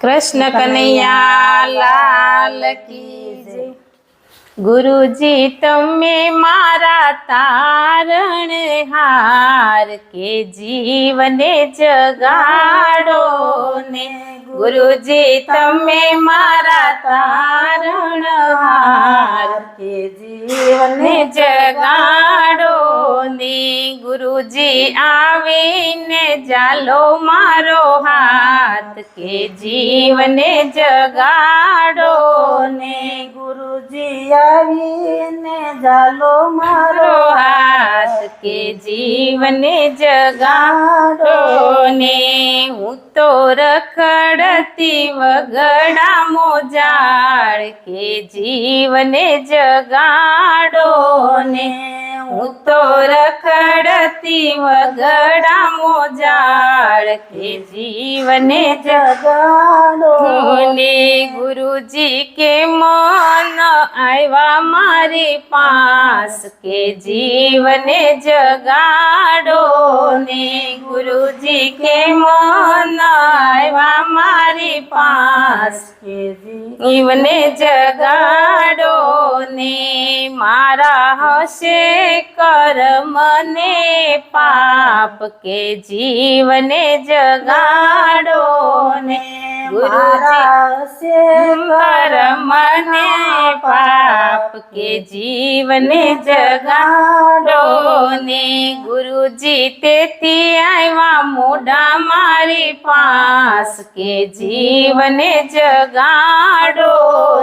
कृष्ण कन्हैया लाल की जय। गुरुजी तमे मारा तारणहार के जीवने जगाड़ो ने। गुरुजी तमे मारा तारणहार के जीवने जगाड़ो ने। गुरुजी आवीने जालो मारो हाथ के जीवने जगाड़ो ने। गुरुजी आवीने जालो मारो हाथ के जीवने जगाड़ो ने। हूँ तो रखड़ती वगड़ा मोजाड़ के जीवने जगाड़ो ने। हूँ तो रखड़ती वगड़ा मोजाड़ के जीवने जगाड़ो ने। गुरुजी के मन आवा मारे पास के जीवने जगाड़ो ने। गुरुजी के मन आवा मारे पास के जीवने जगाड़ो ने। मारा हसे कर्म ने पाप के जीवने जगाड़ो ने। गुरुजी से कर्म ने पाप के जीवने जगाड़ो ने। गुरुजी तेती आवा मोड़ा मारी पास के जीवने जगाड़ो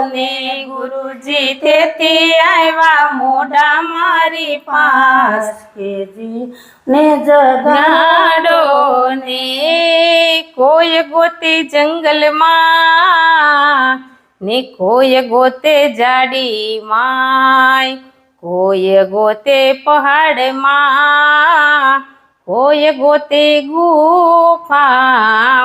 ने। गुरुजी तेती आवा मोड़ा मारी पास के जीवने जगाड़ो ने। कोई गोते जंगल ने कोई गोते जाड़ी माय। कोई गोते पहाड़ कोई गोते गुफा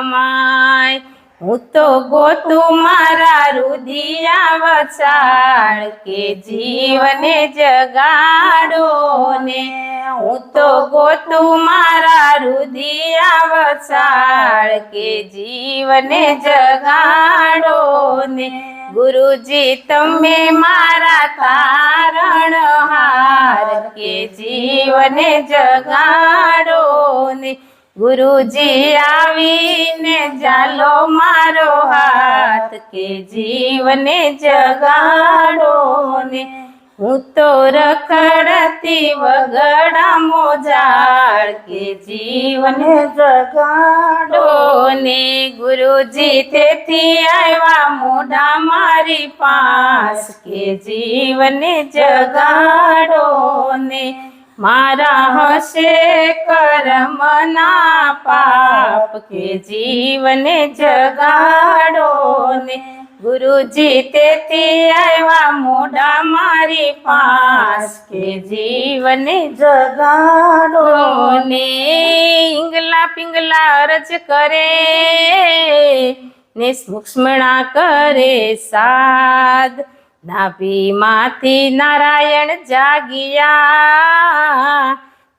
माय। हूँ तो गोतू मारा रुदिया वचाड़ के जीवने जगाड़ो ने। हूँ तो गोतू मारा रुदिया वचाड़ के जीवने जगाड़ो ने। गुरुजी तमे मारा तारणहार के जीवने जगाड़ो ने। गुरुजी आवीने जालो मारो हाथ के जीवने जगाड़ो ने। हूँ तो रखड़ती वगड़ा मोजाड़ के जीवने जगाड़ो ने। गुरुजी तेती आवा मोड़ा मारी पास के जीवने जगाड़ो ने। मारा हसे कर्म ना पाप के जीवने जगाड़ो ने। गुरुजी तेती आवा मोड़ा मारी पास के जीवने जगाड़ो ने। इंगला पिंगला अरज करे ने सूक्ष्मणा करे साध। नाभि माथी नारायण जागिया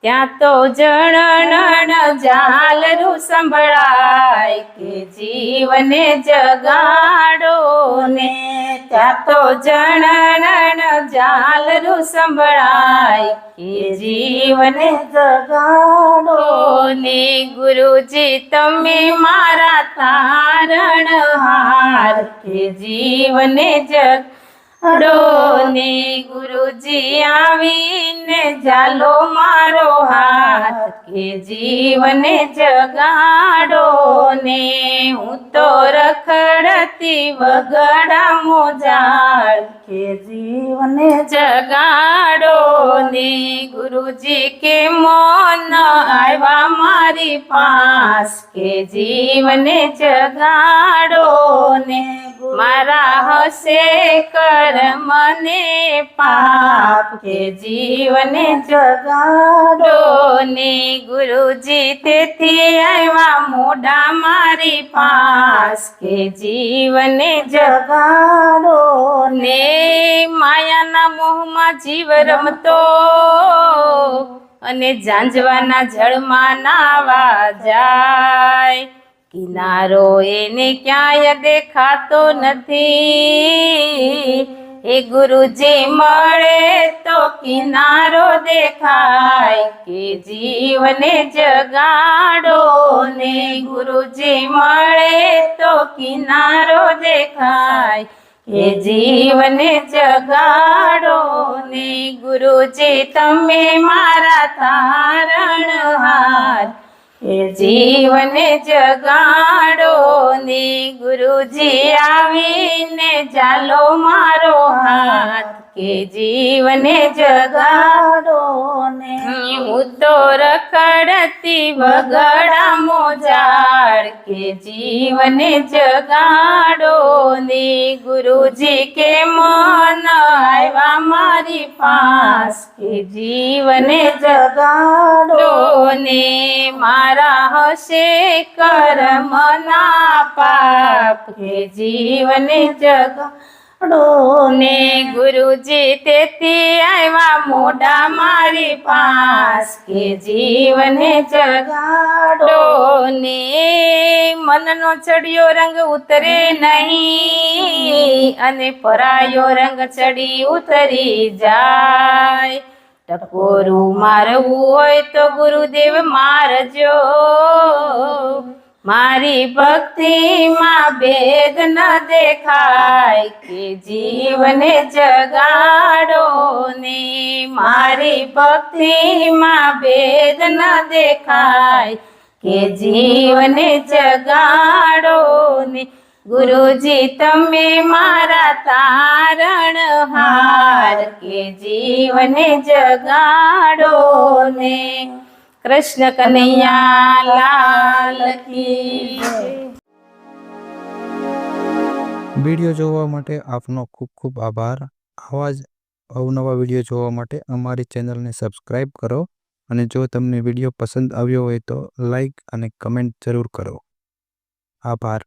त्या तो जनन झालरू संभळाय के जीवने जगाड़ो ने। त्या तो जनन झालरू संभळाय के जीवने जगाड़ो ने। गुरुजी तमे मारा तारणहार के जीवने जगाड़ो ने। गुरुजी आवीने जालो मारो हाथ के जीवने जगाड़ो ने। हूँ तो रखड़ती वगड़ा मोजाड़ के जीवने जगाड़ो ने। गुरुजी के मन आवा मारी पास के जीवने जगाड़ो ने। मारा हसे कर्म ने पाप के जीवने जगाड़ो ने। गुरुजी तेती आवा मोड़ा मारी पास के जीवने जगाड़ो ने। माया ना मोह में जीव रमतो अने झांझवाना जळमां नावा जाय કિનારો એને ક્યાંય દેખાતો નથી. એ ગુરુજી મળે તો કિનારો દેખાય, કે જીવને જગાડો ને ગુરુજી મળે તો કિનારો દેખાય, એ જીવને જગાડો ને ગુરુજી તમે મારા તારણહાર, એ જીવને જગાડો ને ગુરુજી આવીને ચાલો મારો હાથ, કે જીવને જગાડો ને હું તો રખડતી વગડા મોજાડ, કે જીવને જગાડો ને ગુરુજી કે મન આવ્યા મારી પાસ, કે જીવને જગાડો ને મારા હશે કર્મના પાપ, કે જીવને જગાડો ને ગુરુજી તેથી આવ્યા મોઢા મારી પાસ, કે જીવને જગાડો ને મનનો ચડિયો રંગ ઉતરે નહીં, અને પરાયો રંગ ચડી ઉતરી જાય. ટકોરું મારવું હોય તો ગુરુદેવ મારજો, મારી ભક્તિમાં ભેદ ન દેખાય, કે જીવને જગાડો ને મારી ભક્તિમાં ભેદ ન દેખાય, કે જીવને જગાડો ને ગુરુજી તમે મારા તારણહાર, કે જીવને જગાડો ને. કૃષ્ણ કનૈયા લાલ કી જય. વિડીયો જોવા માટે આપનો ખૂબ ખૂબ આભાર. આવા જ અવનવા વિડીયો જોવા માટે અમારી ચેનલને સબસ્ક્રાઈબ કરો, અને જો તમને વિડીયો પસંદ આવ્યો હોય તો લાઈક અને કમેન્ટ જરૂર કરો. આભાર.